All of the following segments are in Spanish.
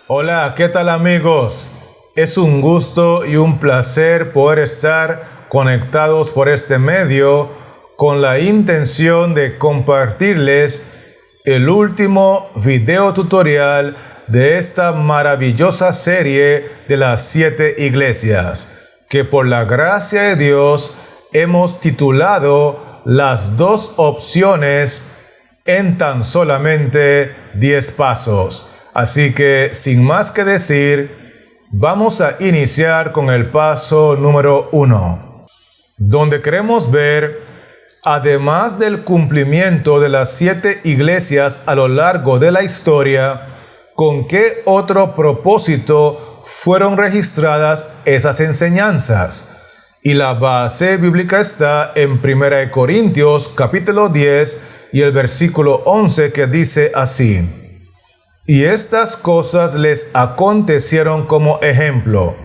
Hola, ¿qué tal amigos? Es un gusto y un placer poder estar conectados por este medio con la intención de compartirles el último video tutorial de esta maravillosa serie de las 7 iglesias, que por la gracia de Dios hemos titulado Las 2 opciones en tan solamente 10 pasos. Así que, sin más que decir, vamos a iniciar con el paso número 1, donde queremos ver, además del cumplimiento de las 7 iglesias a lo largo de la historia, con qué otro propósito fueron registradas esas enseñanzas. Y la base bíblica está en 1 Corintios capítulo 10 y el versículo 11, que dice así: y estas cosas les acontecieron como ejemplo,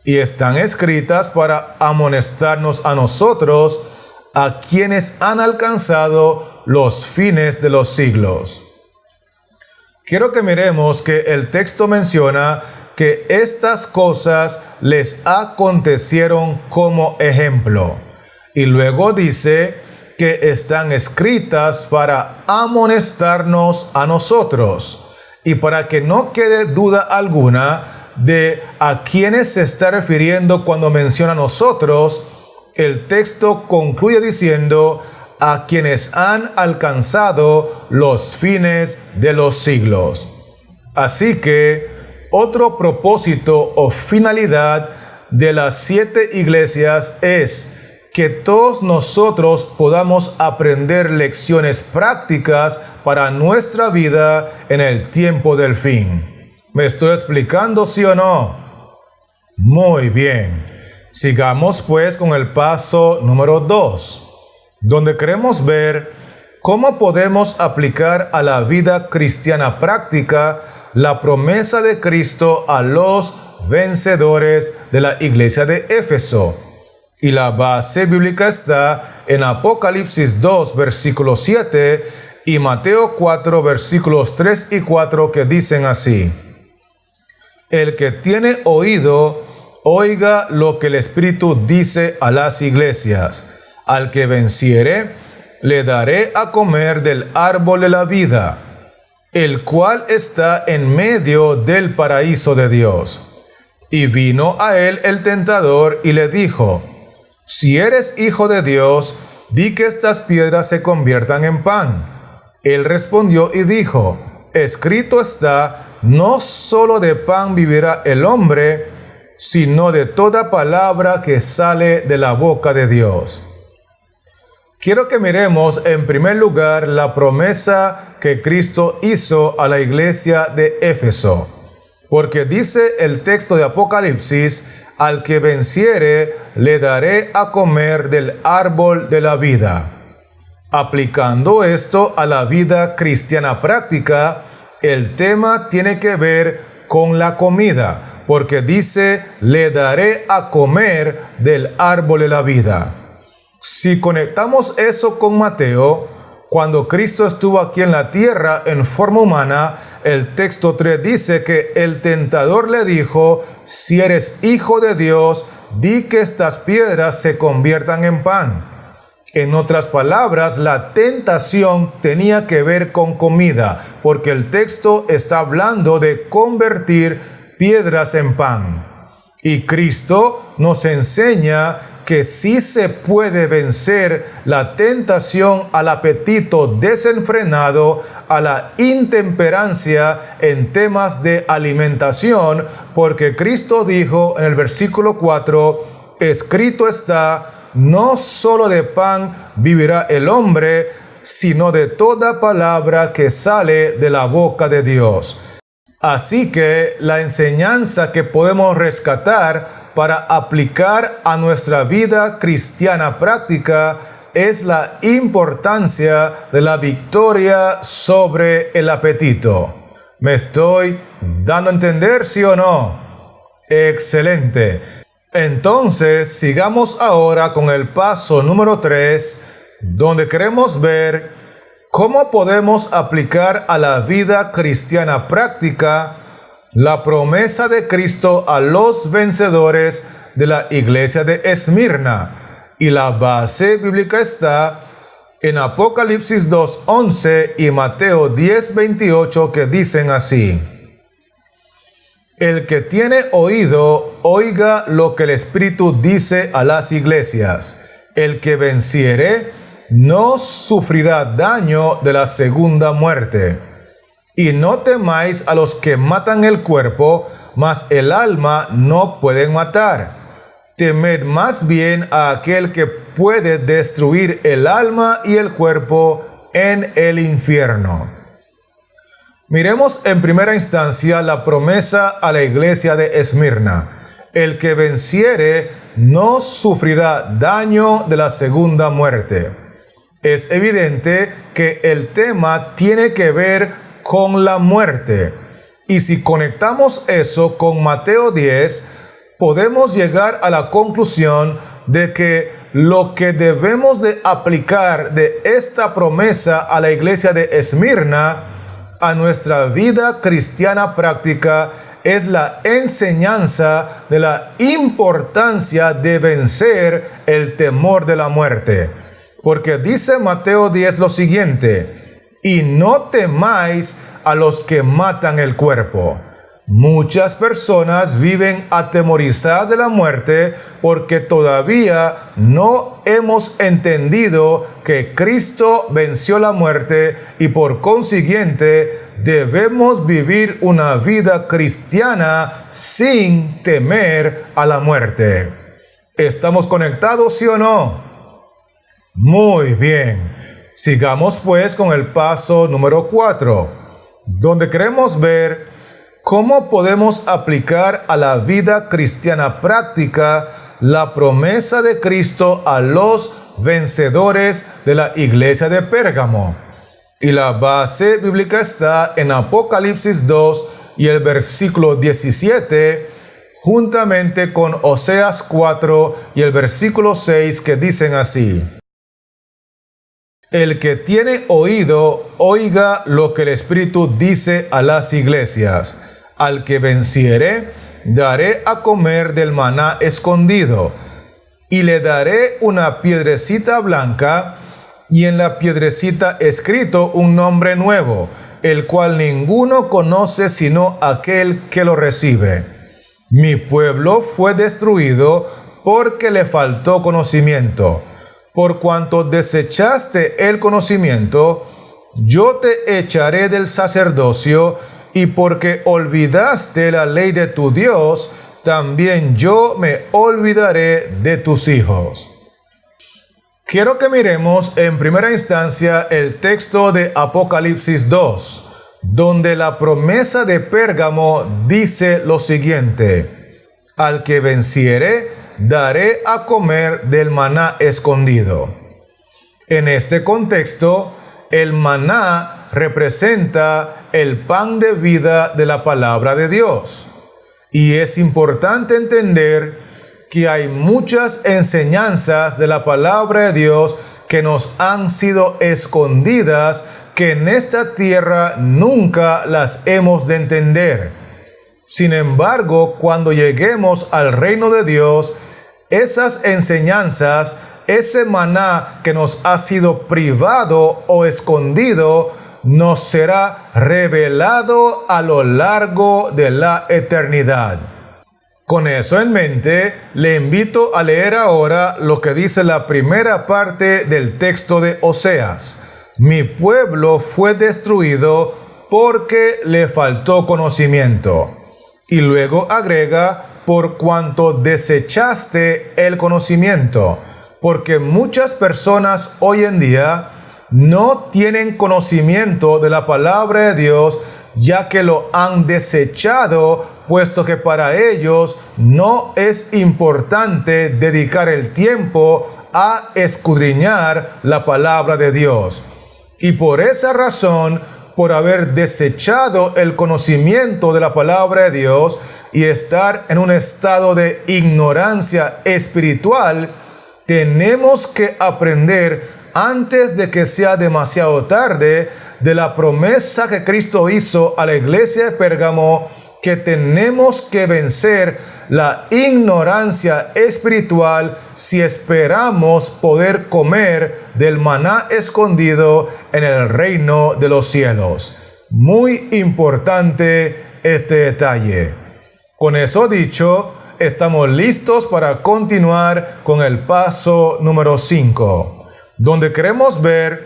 y están escritas para amonestarnos a nosotros, a quienes han alcanzado los fines de los siglos. Quiero que miremos que el texto menciona que estas cosas les acontecieron como ejemplo, y luego dice que están escritas para amonestarnos a nosotros. Y para que no quede duda alguna de a quiénes se está refiriendo cuando menciona nosotros, el texto concluye diciendo: a quienes han alcanzado los fines de los siglos. Así que otro propósito o finalidad de las 7 iglesias es que todos nosotros podamos aprender lecciones prácticas para nuestra vida en el tiempo del fin. ¿Me estoy explicando, sí o no? Muy bien. Sigamos pues con el paso número 2, donde queremos ver cómo podemos aplicar a la vida cristiana práctica la promesa de Cristo a los vencedores de la iglesia de Éfeso. Y la base bíblica está en Apocalipsis 2, versículo 7 y Mateo 4, versículos 3 y 4, que dicen así: el que tiene oído, oiga lo que el Espíritu dice a las iglesias. Al que venciere, le daré a comer del árbol de la vida, el cual está en medio del paraíso de Dios. Y vino a él el tentador y le dijo: si eres hijo de Dios, di que estas piedras se conviertan en pan. Él respondió y dijo: escrito está, no solo de pan vivirá el hombre, sino de toda palabra que sale de la boca de Dios. Quiero que miremos en primer lugar la promesa que Cristo hizo a la iglesia de Éfeso, porque dice el texto de Apocalipsis: al que venciere, le daré a comer del árbol de la vida. Aplicando esto a la vida cristiana práctica, el tema tiene que ver con la comida, porque dice: le daré a comer del árbol de la vida. Si conectamos eso con Mateo, cuando Cristo estuvo aquí en la tierra en forma humana, el texto 3 dice que el tentador le dijo: si eres hijo de Dios, di que estas piedras se conviertan en pan. En otras palabras, la tentación tenía que ver con comida, porque el texto está hablando de convertir piedras en pan. Y Cristo nos enseña que sí se puede vencer la tentación al apetito desenfrenado, a la intemperancia en temas de alimentación, porque Cristo dijo en el versículo 4: escrito está, no solo de pan vivirá el hombre, sino de toda palabra que sale de la boca de Dios. Así que la enseñanza que podemos rescatar para aplicar a nuestra vida cristiana práctica es la importancia de la victoria sobre el apetito. ¿Me estoy dando a entender, sí o no? Excelente. Entonces, sigamos ahora con el paso número 3, donde queremos ver cómo podemos aplicar a la vida cristiana práctica la promesa de Cristo a los vencedores de la iglesia de Esmirna. Y la base bíblica está en Apocalipsis 2:11 y Mateo 10:28, que dicen así: el que tiene oído, oiga lo que el Espíritu dice a las iglesias. El que venciere, no sufrirá daño de la segunda muerte. Y no temáis a los que matan el cuerpo, mas el alma no pueden matar. Temed más bien a aquel que puede destruir el alma y el cuerpo en el infierno. Miremos en primera instancia la promesa a la iglesia de Esmirna. El que venciere no sufrirá daño de la segunda muerte. Es evidente que el tema tiene que ver con la muerte. Y si conectamos eso con Mateo 10, podemos llegar a la conclusión de que lo que debemos de aplicar de esta promesa a la iglesia de Esmirna a nuestra vida cristiana práctica es la enseñanza de la importancia de vencer el temor de la muerte. Porque dice Mateo 10 lo siguiente: y no temáis a los que matan el cuerpo. Muchas personas viven atemorizadas de la muerte porque todavía no hemos entendido que Cristo venció la muerte y por consiguiente debemos vivir una vida cristiana sin temer a la muerte. ¿Estamos conectados, sí o no? Muy bien. Sigamos pues con el paso número 4, donde queremos ver ¿cómo podemos aplicar a la vida cristiana práctica la promesa de Cristo a los vencedores de la iglesia de Pérgamo? Y la base bíblica está en Apocalipsis 2 y el versículo 17, juntamente con Oseas 4 y el versículo 6, que dicen así: el que tiene oído, oiga lo que el Espíritu dice a las iglesias. Al que venciere, daré a comer del maná escondido, y le daré una piedrecita blanca, y en la piedrecita escrito un nombre nuevo, el cual ninguno conoce sino aquel que lo recibe. Mi pueblo fue destruido porque le faltó conocimiento. Por cuanto desechaste el conocimiento, yo te echaré del sacerdocio, y porque olvidaste la ley de tu Dios, también yo me olvidaré de tus hijos. Quiero que miremos en primera instancia el texto de Apocalipsis 2, donde la promesa de Pérgamo dice lo siguiente: al que venciere, daré a comer del maná escondido. En este contexto, el maná representa el pan de vida de la palabra de Dios. Y es importante entender que hay muchas enseñanzas de la palabra de Dios que nos han sido escondidas, que en esta tierra nunca las hemos de entender. Sin embargo, cuando lleguemos al reino de Dios, esas enseñanzas, ese maná que nos ha sido privado o escondido, nos será revelado a lo largo de la eternidad. Con eso en mente, le invito a leer ahora lo que dice la primera parte del texto de Oseas. Mi pueblo fue destruido porque le faltó conocimiento. Y luego agrega: por cuanto desechaste el conocimiento. Porque muchas personas hoy en día no tienen conocimiento de la palabra de Dios, ya que lo han desechado, puesto que para ellos no es importante dedicar el tiempo a escudriñar la palabra de Dios. Y por esa razón, por haber desechado el conocimiento de la palabra de Dios y estar en un estado de ignorancia espiritual, tenemos que aprender antes de que sea demasiado tarde de la promesa que Cristo hizo a la iglesia de Pérgamo, que tenemos que vencer la ignorancia espiritual si esperamos poder comer del maná escondido en el reino de los cielos. Muy importante este detalle. Con eso dicho, estamos listos para continuar con el paso número 5, donde queremos ver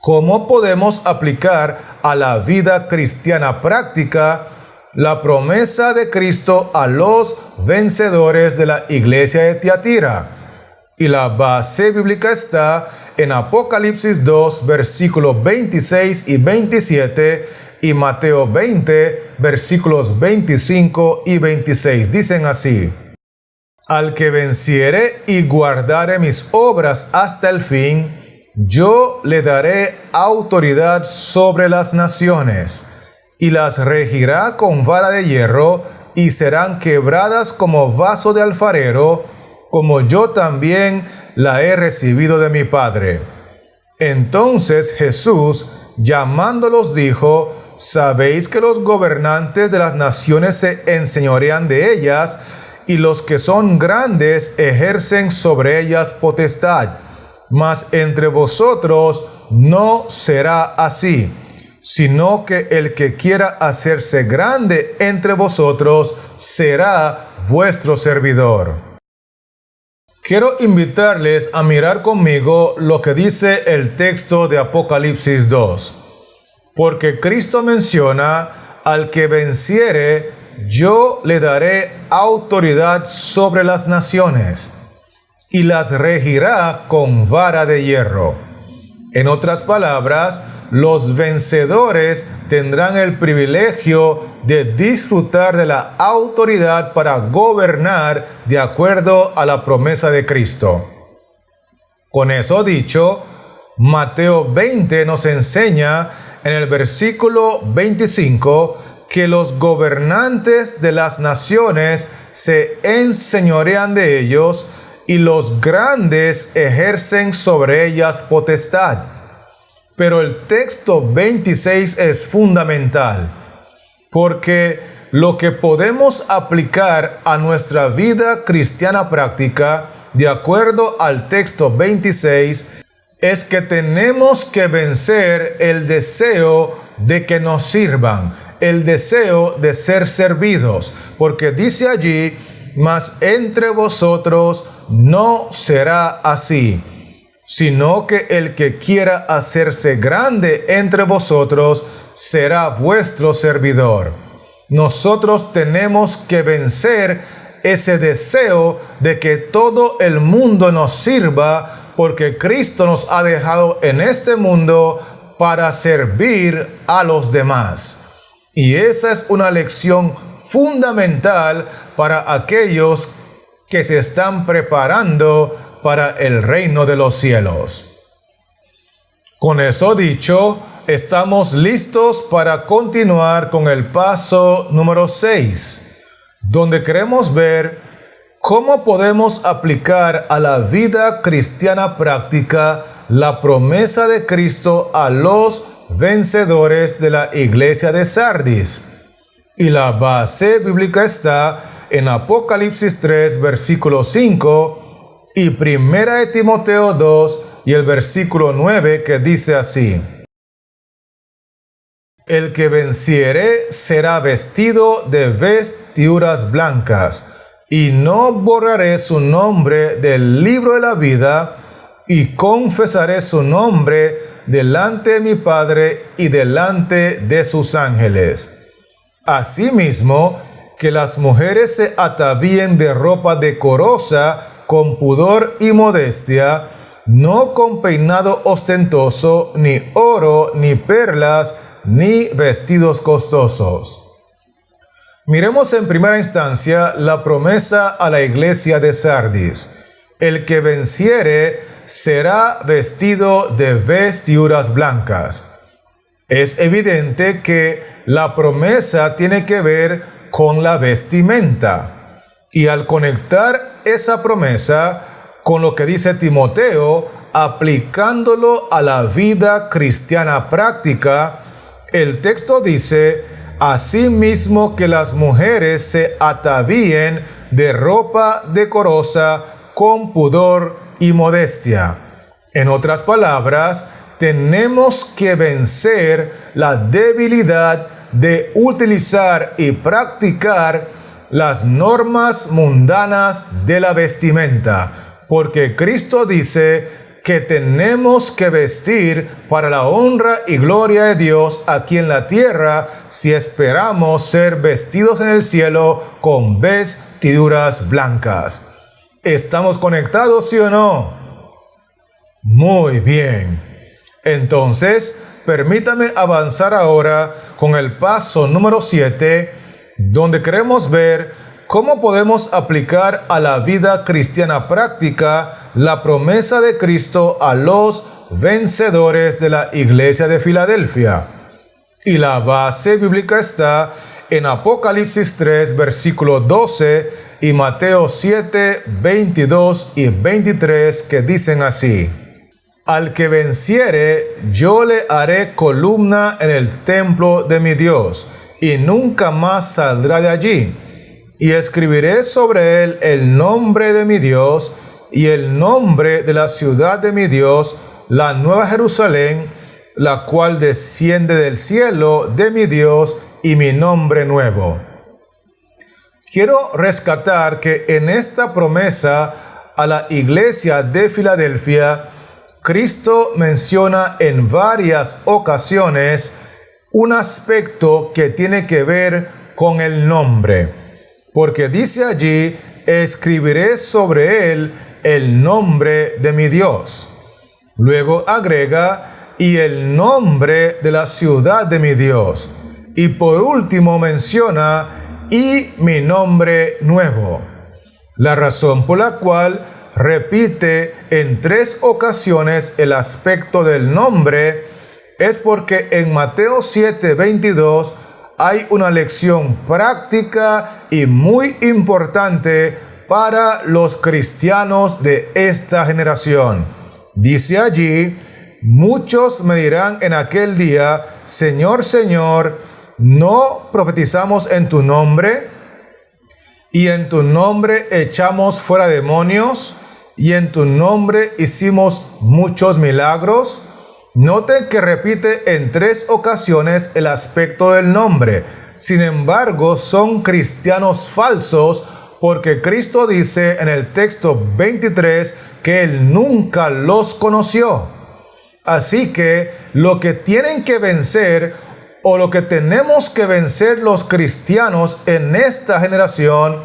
cómo podemos aplicar a la vida cristiana práctica la promesa de Cristo a los vencedores de la iglesia de Tiatira. Y la base bíblica está en Apocalipsis 2, versículos 26 y 27, y Mateo 20, versículos 25 y 26. Dicen así: Al que venciere y guardare mis obras hasta el fin, yo le daré autoridad sobre las naciones, y las regirá con vara de hierro, y serán quebradas como vaso de alfarero, como yo también la he recibido de mi Padre. Entonces Jesús, llamándolos, dijo: Sabéis que los gobernantes de las naciones se enseñorean de ellas, y los que son grandes ejercen sobre ellas potestad. Mas entre vosotros no será así, sino que el que quiera hacerse grande entre vosotros será vuestro servidor. Quiero invitarles a mirar conmigo lo que dice el texto de Apocalipsis 2. Porque Cristo menciona: al que venciere, yo le daré autoridad sobre las naciones, y las regirá con vara de hierro. En otras palabras, los vencedores tendrán el privilegio de disfrutar de la autoridad para gobernar de acuerdo a la promesa de Cristo. Con eso dicho, Mateo 20 nos enseña en el versículo 25 que los gobernantes de las naciones se enseñorean de ellos, y los grandes ejercen sobre ellas potestad. Pero el texto 26 es fundamental, porque lo que podemos aplicar a nuestra vida cristiana práctica, de acuerdo al texto 26, es que tenemos que vencer el deseo de que nos sirvan, el deseo de ser servidos, porque dice allí: mas entre vosotros no será así, sino que el que quiera hacerse grande entre vosotros será vuestro servidor. Nosotros tenemos que vencer ese deseo de que todo el mundo nos sirva, porque Cristo nos ha dejado en este mundo para servir a los demás. Y esa es una lección fundamental para aquellos que se están preparando para el reino de los cielos. Con eso dicho, estamos listos para continuar con el paso número 6, donde queremos ver cómo podemos aplicar a la vida cristiana práctica la promesa de Cristo a los vencedores de la iglesia de Sardis. Y la base bíblica está en Apocalipsis 3, versículo 5, y 1 de Timoteo 2, y el versículo 9, que dice así: El que venciere será vestido de vestiduras blancas, y no borraré su nombre del libro de la vida, y confesaré su nombre delante de mi Padre y delante de sus ángeles. Asimismo, que las mujeres se atavíen de ropa decorosa, con pudor y modestia, no con peinado ostentoso, ni oro, ni perlas, ni vestidos costosos. Miremos en primera instancia la promesa a la iglesia de Sardis: el que venciere será vestido de vestiduras blancas. Es evidente que la promesa tiene que ver con la vestimenta. Y al conectar esa promesa con lo que dice Timoteo, aplicándolo a la vida cristiana práctica, el texto dice: asimismo que las mujeres se atavíen de ropa decorosa con pudor y modestia. En otras palabras, tenemos que vencer la debilidad de utilizar y practicar las normas mundanas de la vestimenta, porque Cristo dice que tenemos que vestir para la honra y gloria de Dios aquí en la tierra si esperamos ser vestidos en el cielo con vestiduras blancas. ¿Estamos conectados, sí o no? Muy bien. Entonces, permítame avanzar ahora con el paso número 7, donde queremos ver cómo podemos aplicar a la vida cristiana práctica la promesa de Cristo a los vencedores de la iglesia de Filadelfia. Y la base bíblica está en Apocalipsis 3, versículo 12 y Mateo 7, 22 y 23, que dicen así: Al que venciere, yo le haré columna en el templo de mi Dios, y nunca más saldrá de allí. Y escribiré sobre él el nombre de mi Dios y el nombre de la ciudad de mi Dios, la nueva Jerusalén, la cual desciende del cielo de mi Dios, y mi nombre nuevo. Quiero rescatar que en esta promesa a la iglesia de Filadelfia, Cristo menciona en varias ocasiones un aspecto que tiene que ver con el nombre, porque dice allí: escribiré sobre él el nombre de mi Dios. Luego agrega: y el nombre de la ciudad de mi Dios. Y por último menciona: y mi nombre nuevo. La razón por la cual repite en 3 ocasiones el aspecto del nombre es porque en Mateo 7:22 hay una lección práctica y muy importante para los cristianos de esta generación. Dice allí: muchos me dirán en aquel día: Señor, Señor, ¿no profetizamos en tu nombre? Y en tu nombre echamos fuera demonios, y en tu nombre hicimos muchos milagros. Noten que repite en 3 ocasiones el aspecto del nombre. Sin embargo, son cristianos falsos, porque Cristo dice en el texto 23 que Él nunca los conoció. Así que lo que tienen que vencer, o lo que tenemos que vencer los cristianos en esta generación,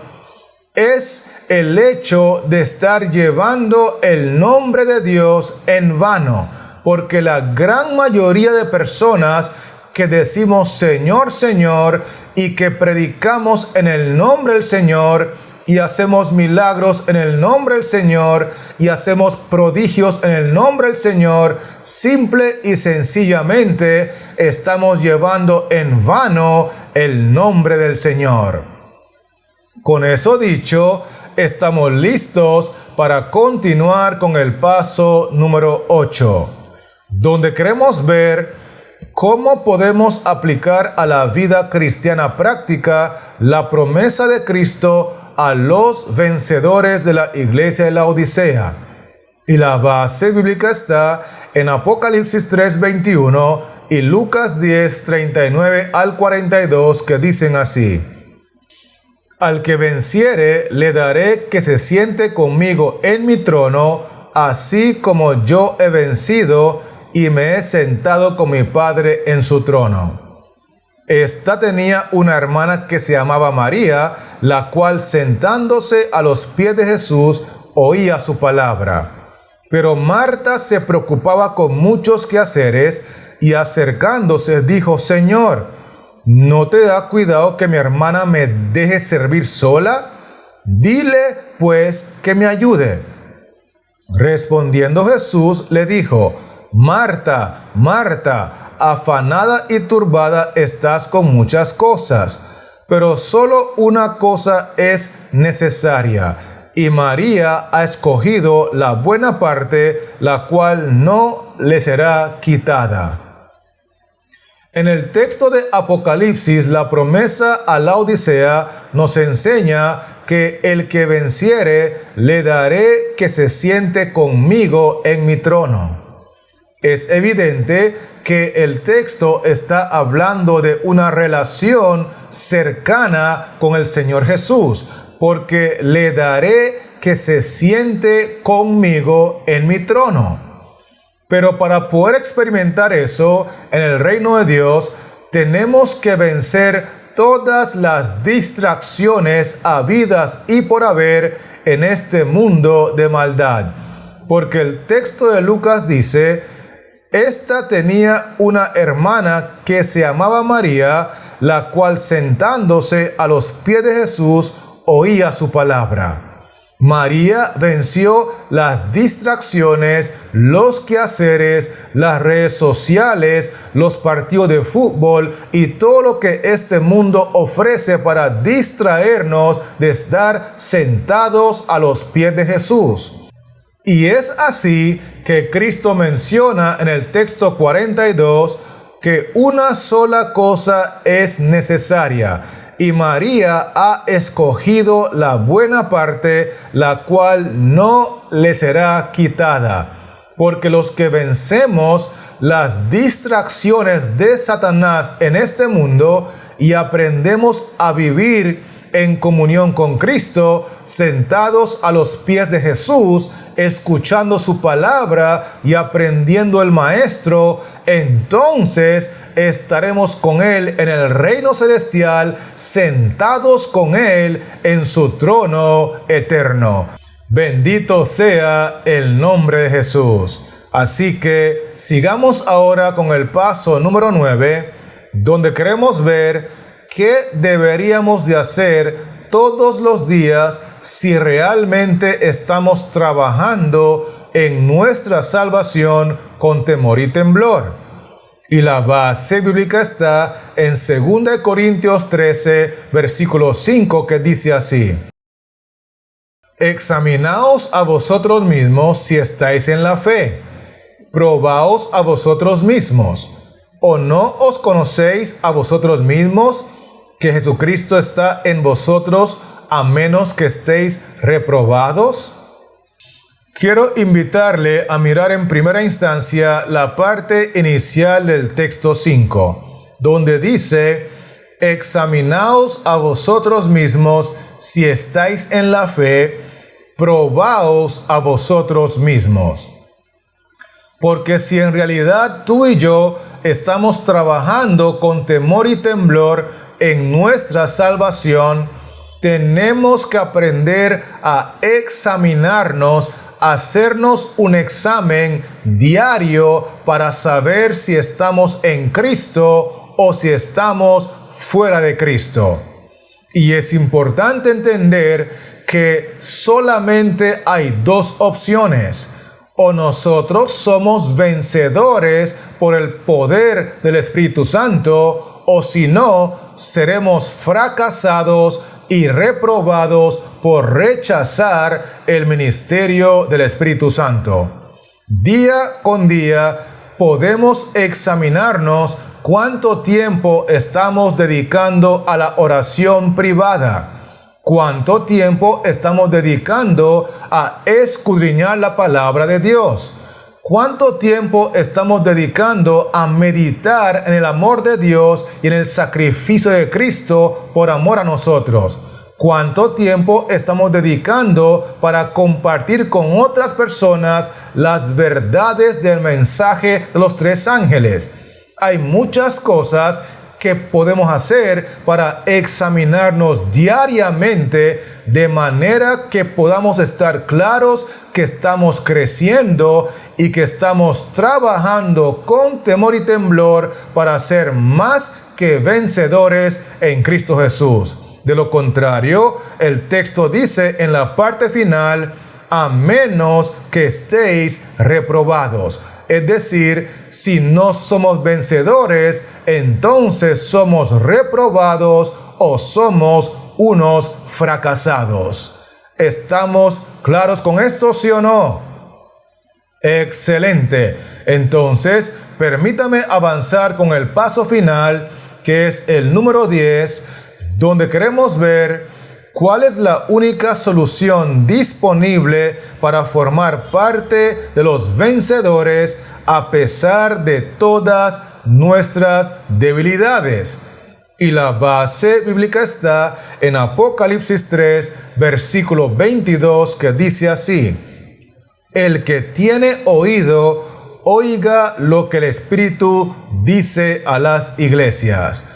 es el hecho de estar llevando el nombre de Dios en vano. Porque la gran mayoría de personas que decimos Señor, Señor, y que predicamos en el nombre del Señor, y hacemos milagros en el nombre del Señor, y hacemos prodigios en el nombre del Señor, simple y sencillamente estamos llevando en vano el nombre del Señor. Con eso dicho, estamos listos para continuar con el paso número 8. Donde queremos ver cómo podemos aplicar a la vida cristiana práctica la promesa de Cristo a los vencedores de la iglesia de la Odisea. Y la base bíblica está en Apocalipsis 3:21 y Lucas 10:39 al 42, que dicen así: Al que venciere le daré que se siente conmigo en mi trono, así como yo he vencido y me he sentado con mi Padre en su trono. Esta tenía una hermana que se llamaba María, la cual sentándose a los pies de Jesús oía su palabra. Pero Marta se preocupaba con muchos quehaceres y acercándose dijo: Señor, ¿no te da cuidado que mi hermana me deje servir sola? Dile pues que me ayude. Respondiendo Jesús le dijo: Marta, Marta, afanada y turbada estás con muchas cosas, pero solo una cosa es necesaria, y María ha escogido la buena parte, la cual no le será quitada. En el texto de Apocalipsis, la promesa a la Odisea nos enseña que el que venciere, le daré que se siente conmigo en mi trono. Es evidente que el texto está hablando de una relación cercana con el Señor Jesús, porque le daré que se siente conmigo en mi trono. Pero para poder experimentar eso en el reino de Dios, tenemos que vencer todas las distracciones habidas y por haber en este mundo de maldad. Porque el texto de Lucas dice: esta tenía una hermana que se llamaba María, la cual sentándose a los pies de Jesús oía su palabra. María venció las distracciones, los quehaceres, las redes sociales, los partidos de fútbol y todo lo que este mundo ofrece para distraernos de estar sentados a los pies de Jesús. Y es así que Cristo menciona en el texto 42 que una sola cosa es necesaria. Y María ha escogido la buena parte, la cual no le será quitada. Porque los que vencemos las distracciones de Satanás en este mundo y aprendemos a vivir en comunión con Cristo, sentados a los pies de Jesús, escuchando su palabra y aprendiendo el Maestro, entonces estaremos con Él en el reino celestial, sentados con Él en su trono eterno. Bendito sea el nombre de Jesús. Así que sigamos ahora con el paso número 9, donde queremos ver qué deberíamos de hacer todos los días si realmente estamos trabajando en nuestra salvación con temor y temblor. Y la base bíblica está en 2 Corintios 13, versículo 5, que dice así: examinaos a vosotros mismos si estáis en la fe. Probaos a vosotros mismos. ¿O no os conocéis a vosotros mismos que Jesucristo está en vosotros, a menos que estéis reprobados? Quiero invitarle a mirar en primera instancia la parte inicial del texto 5, donde dice: examinaos a vosotros mismos si estáis en la fe, probaos a vosotros mismos. Porque si en realidad tú y yo estamos trabajando con temor y temblor en nuestra salvación, tenemos que aprender a examinarnos, hacernos un examen diario para saber si estamos en Cristo o si estamos fuera de Cristo. Y es importante entender que solamente hay dos opciones: o nosotros somos vencedores por el poder del Espíritu Santo, o si no, seremos fracasados y reprobados por rechazar el ministerio del Espíritu Santo. Día con día podemos examinarnos cuánto tiempo estamos dedicando a la oración privada. ¿Cuánto tiempo estamos dedicando a escudriñar la palabra de Dios? ¿Cuánto tiempo estamos dedicando a meditar en el amor de Dios y en el sacrificio de Cristo por amor a nosotros? ¿Cuánto tiempo estamos dedicando para compartir con otras personas las verdades del mensaje de los tres ángeles? Hay muchas cosas que podemos hacer para examinarnos diariamente, de manera que podamos estar claros que estamos creciendo y que estamos trabajando con temor y temblor para ser más que vencedores en Cristo Jesús. De lo contrario, el texto dice en la parte final: a menos que estéis reprobados. Es decir, si no somos vencedores, entonces somos reprobados o somos unos fracasados. ¿Estamos claros con esto, sí o no? Excelente. Entonces, permítame avanzar con el paso final, que es el número 10, donde queremos ver cuál es la única solución disponible para formar parte de los vencedores a pesar de todas nuestras debilidades. Y la base bíblica está en Apocalipsis 3, versículo 22, que dice así: el que tiene oído, oiga lo que el Espíritu dice a las iglesias.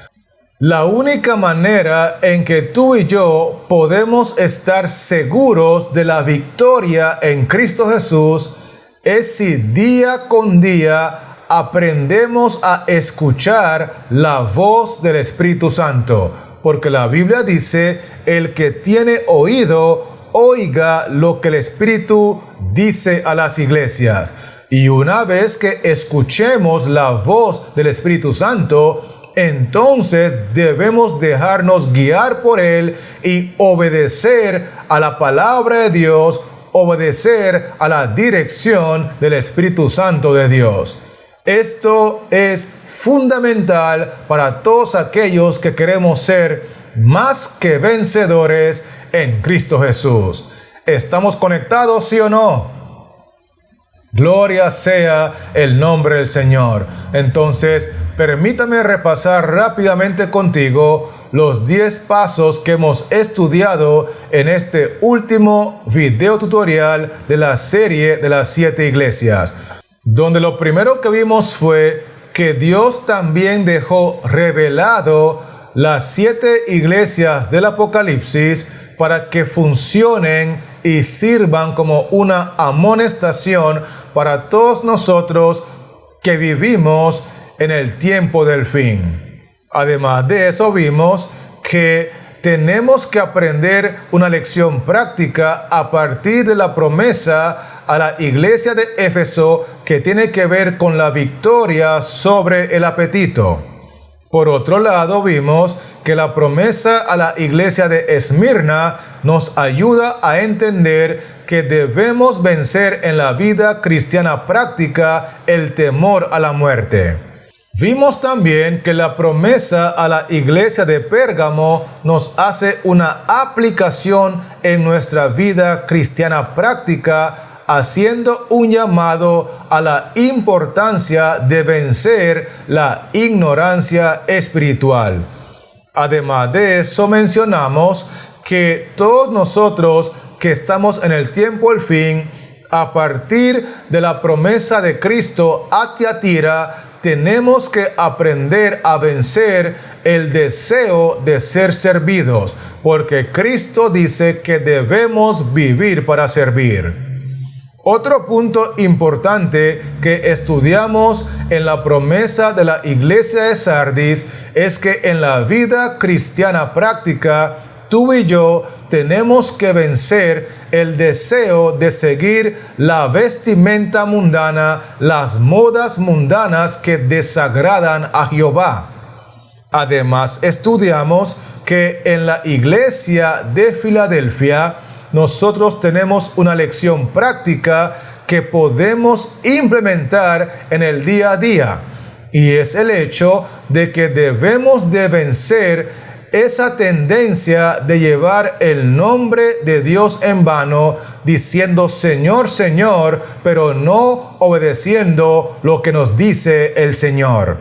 La única manera en que tú y yo podemos estar seguros de la victoria en Cristo Jesús es si día con día aprendemos a escuchar la voz del Espíritu Santo, porque la Biblia dice: el que tiene oído, oiga lo que el Espíritu dice a las iglesias. Y una vez que escuchemos la voz del Espíritu Santo, entonces debemos dejarnos guiar por Él y obedecer a la palabra de Dios, obedecer a la dirección del Espíritu Santo de Dios. Esto es fundamental para todos aquellos que queremos ser más que vencedores en Cristo Jesús. ¿Estamos conectados, sí o no? Gloria sea el nombre del Señor. Entonces, permítame repasar rápidamente contigo los 10 pasos que hemos estudiado en este último video tutorial de la serie de las 7 iglesias, donde lo primero que vimos fue que Dios también dejó revelado las 7 iglesias del Apocalipsis para que funcionen y sirvan como una amonestación para todos nosotros que vivimos en el tiempo del fin. Además de eso, vimos que tenemos que aprender una lección práctica a partir de la promesa a la iglesia de Éfeso, que tiene que ver con la victoria sobre el apetito. Por otro lado, vimos que la promesa a la iglesia de Esmirna nos ayuda a entender que debemos vencer en la vida cristiana práctica el temor a la muerte. Vimos también que la promesa a la iglesia de Pérgamo nos hace una aplicación en nuestra vida cristiana práctica, haciendo un llamado a la importancia de vencer la ignorancia espiritual. Además de eso, mencionamos que todos nosotros que estamos en el tiempo del fin, a partir de la promesa de Cristo a Tiatira, tenemos que aprender a vencer el deseo de ser servidos, porque Cristo dice que debemos vivir para servir. Otro punto importante que estudiamos en la promesa de la iglesia de Sardis es que en la vida cristiana práctica, tú y yo tenemos que vencer el deseo de seguir la vestimenta mundana, las modas mundanas que desagradan a Jehová. Además, estudiamos que en la iglesia de Filadelfia, nosotros tenemos una lección práctica que podemos implementar en el día a día. Y es el hecho de que debemos de vencer esa tendencia de llevar el nombre de Dios en vano, diciendo Señor, Señor, pero no obedeciendo lo que nos dice el Señor.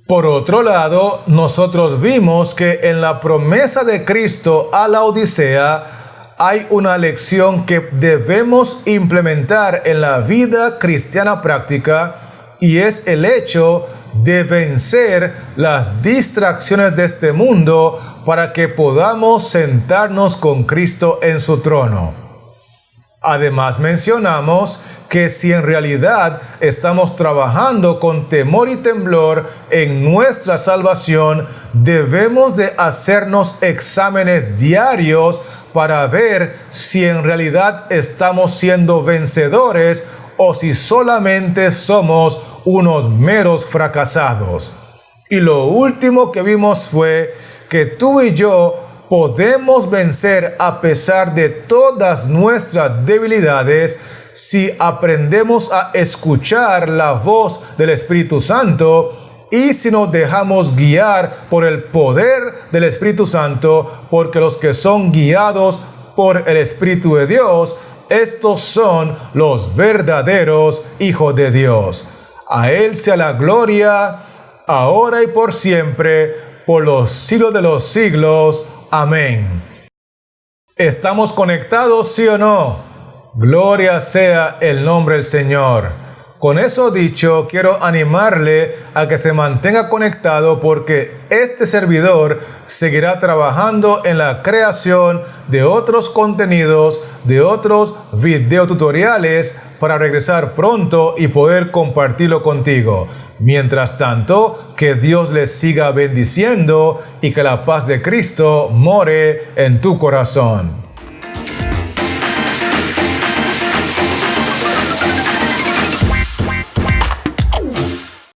Por otro lado, nosotros vimos que en la promesa de Cristo a la Odisea hay una lección que debemos implementar en la vida cristiana práctica, y es el hecho de vencer las distracciones de este mundo para que podamos sentarnos con Cristo en su trono. Además, mencionamos que si en realidad estamos trabajando con temor y temblor en nuestra salvación, debemos de hacernos exámenes diarios para ver si en realidad estamos siendo vencedores o si solamente somos unos meros fracasados. Y lo último que vimos fue que tú y yo podemos vencer a pesar de todas nuestras debilidades si aprendemos a escuchar la voz del Espíritu Santo y si nos dejamos guiar por el poder del Espíritu Santo, porque los que son guiados por el Espíritu de Dios, estos son los verdaderos hijos de Dios. A Él sea la gloria, ahora y por siempre, por los siglos de los siglos. Amén. ¿Estamos conectados, sí o no? Gloria sea el nombre del Señor. Con eso dicho, quiero animarle a que se mantenga conectado porque este servidor seguirá trabajando en la creación de otros contenidos, de otros videotutoriales para regresar pronto y poder compartirlo contigo. Mientras tanto, que Dios les siga bendiciendo y que la paz de Cristo more en tu corazón.